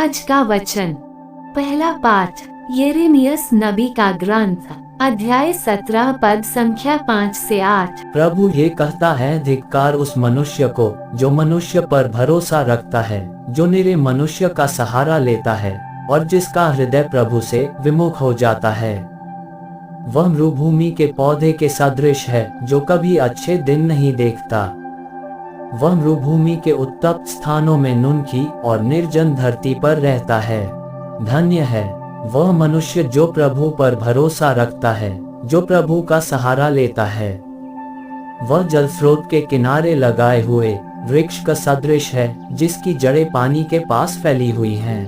आज का वचन, पहला पाठ यिर्मयाह नबी का ग्रंथ, अध्याय 17 पद संख्या 5 से 8। प्रभु ये कहता है, धिक्कार उस मनुष्य को जो मनुष्य पर भरोसा रखता है, जो निरे मनुष्य का सहारा लेता है और जिसका हृदय प्रभु से विमुख हो जाता है। वह मरुभूमि के पौधे के सदृश है जो कभी अच्छे दिन नहीं देखता। वह मरुभूमि के उत्तप्त स्थानों में नुनकी और निर्जन धरती पर रहता है। धन्य है वह मनुष्य जो प्रभु पर भरोसा रखता है, जो प्रभु का सहारा लेता है। वह जल स्रोत के किनारे लगाए हुए वृक्ष का सदृश है, जिसकी जड़ें पानी के पास फैली हुई हैं।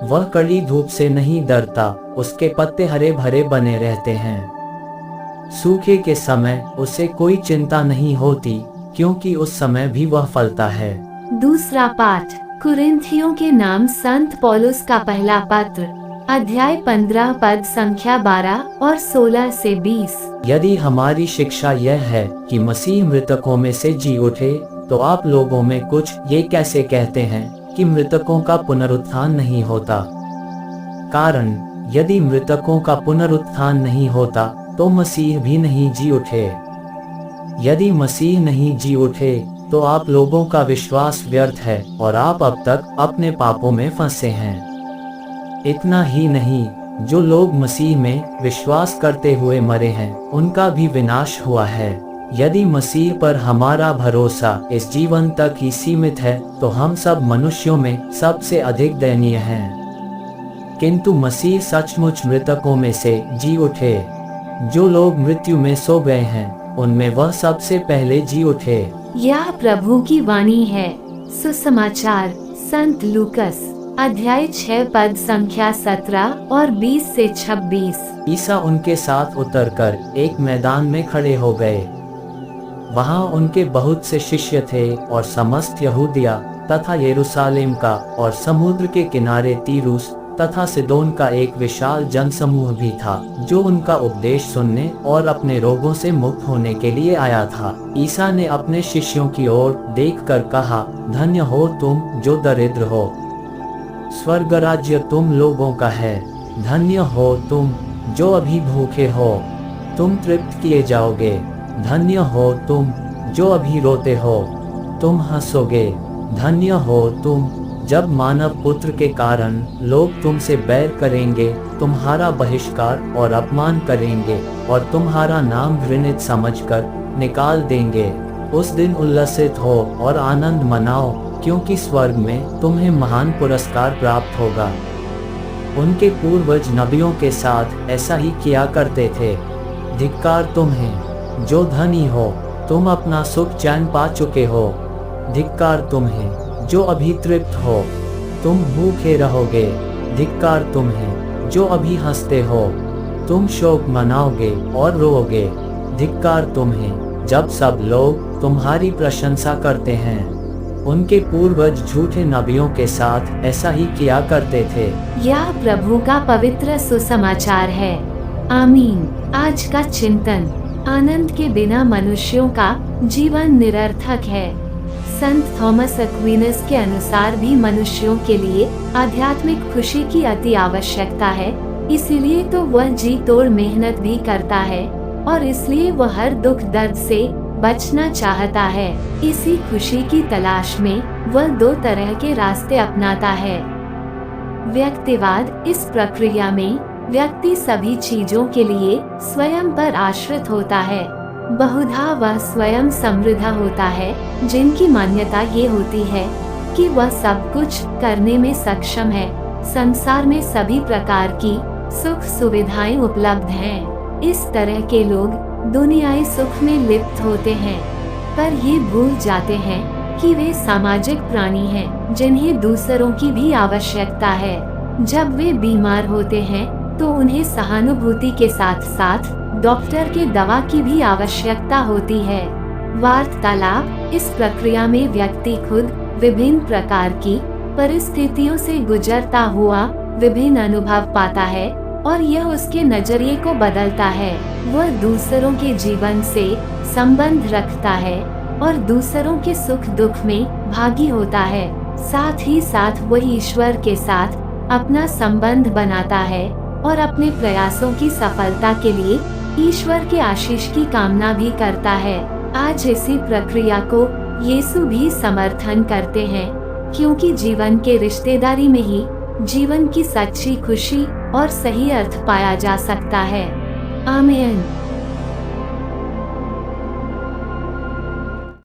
वह कड़ी धूप से नहीं डरता, उसके पत्ते हरे भरे बने रहते हैं। सूखे के समय उसे कोई चिंता नहीं होती, क्योंकि उस समय भी वह फलता है। दूसरा पाठ कुरिन्थियों के नाम संत पौलुस का पहला पत्र, अध्याय 15 पद संख्या 12 और 16 से 20। यदि हमारी शिक्षा यह है कि मसीह मृतकों में से जी उठे, तो आप लोगों में कुछ ये कैसे कहते हैं कि मृतकों का पुनरुत्थान नहीं होता। कारण यदि मृतकों का पुनरुत्थान नहीं होता तो मसीह भी नहीं जी उठे। यदि मसीह नहीं जी उठे तो आप लोगों का विश्वास व्यर्थ है और आप अब तक अपने पापों में फंसे हैं। इतना ही नहीं, जो लोग मसीह में विश्वास करते हुए मरे हैं, उनका भी विनाश हुआ है। यदि मसीह पर हमारा भरोसा इस जीवन तक ही सीमित है, तो हम सब मनुष्यों में सबसे अधिक दयनीय हैं। किंतु मसीह सचमुच मृतकों में से जी उठे। जो लोग मृत्यु में सो गए हैं, उनमें वह सबसे पहले जी उठे। यह प्रभु की वाणी है। सुसमाचार संत लूकस, अध्याय 6 पद संख्या 17 और 20 से 26। ईसा उनके साथ उतरकर एक मैदान में खड़े हो गए। वहां उनके बहुत से शिष्य थे और समस्त यहूदिया तथा यरूशलेम का और समुद्र के किनारे तीरूस तथा सिदोन का एक विशाल जनसमूह भी था, जो उनका उपदेश सुनने और अपने रोगों से मुक्त होने के लिए आया था। ईसा ने अपने शिष्यों की ओर देखकर कहा, धन्य हो तुम जो दरिद्र हो, स्वर्ग राज्य तुम लोगों का है। धन्य हो तुम जो अभी भूखे हो, तुम तृप्त किए जाओगे। धन्य हो तुम जो अभी रोते हो, तुम हंसोगे। धन्य हो तुम जब मानव पुत्र के कारण लोग तुमसे बैर करेंगे, तुम्हारा बहिष्कार और अपमान करेंगे और तुम्हारा नाम घृणित समझकर निकाल देंगे। उस दिन उल्लसित हो और आनंद मनाओ, क्योंकि स्वर्ग में तुम्हें महान पुरस्कार प्राप्त होगा। उनके पूर्वज नबियों के साथ ऐसा ही किया करते थे। धिक्कार तुम्हें जो धनी हो, तुम अपना सुख चैन पा चुके हो। धिक्कार तुम्हें जो अभी तृप्त हो, तुम भूखे रहोगे। धिक्कार तुम्हें जो अभी हंसते हो, तुम शोक मनाओगे और रोओगे। धिक्कार तुम्हें जब सब लोग तुम्हारी प्रशंसा करते हैं। उनके पूर्वज झूठे नबियों के साथ ऐसा ही किया करते थे। यह प्रभु का पवित्र सुसमाचार है। आमीन। आज का चिंतन, आनंद के बिना मनुष्यों का जीवन निरर्थक है। संत थॉमस एक्विनस के अनुसार भी मनुष्यों के लिए आध्यात्मिक खुशी की अति आवश्यकता है। इसीलिए तो वह जी तोड़ मेहनत भी करता है और इसलिए वह हर दुख दर्द से बचना चाहता है। इसी खुशी की तलाश में वह दो तरह के रास्ते अपनाता है। व्यक्तिवाद, इस प्रक्रिया में व्यक्ति सभी चीजों के लिए स्वयं पर आश्रित होता है। बहुधा वह स्वयं समृद्ध होता है, जिनकी मान्यता ये होती है कि वह सब कुछ करने में सक्षम है। संसार में सभी प्रकार की सुख सुविधाएं उपलब्ध हैं। इस तरह के लोग दुनियाई सुख में लिप्त होते हैं, पर ये भूल जाते हैं कि वे सामाजिक प्राणी हैं, जिन्हें दूसरों की भी आवश्यकता है। जब वे बीमार होते हैं तो उन्हें सहानुभूति के साथ साथ डॉक्टर के दवा की भी आवश्यकता होती है। वार्तालाप, इस प्रक्रिया में व्यक्ति खुद विभिन्न प्रकार की परिस्थितियों से गुजरता हुआ विभिन्न अनुभव पाता है और यह उसके नजरिए को बदलता है। वह दूसरों के जीवन से संबंध रखता है और दूसरों के सुख दुख में भागी होता है। साथ ही साथ वह ईश्वर के साथ अपना संबंध बनाता है और अपने प्रयासों की सफलता के लिए ईश्वर के आशीष की कामना भी करता है। आज इसी प्रक्रिया को यीशु भी समर्थन करते हैं, क्योंकि जीवन के रिश्तेदारी में ही जीवन की सच्ची खुशी और सही अर्थ पाया जा सकता है। आमीन।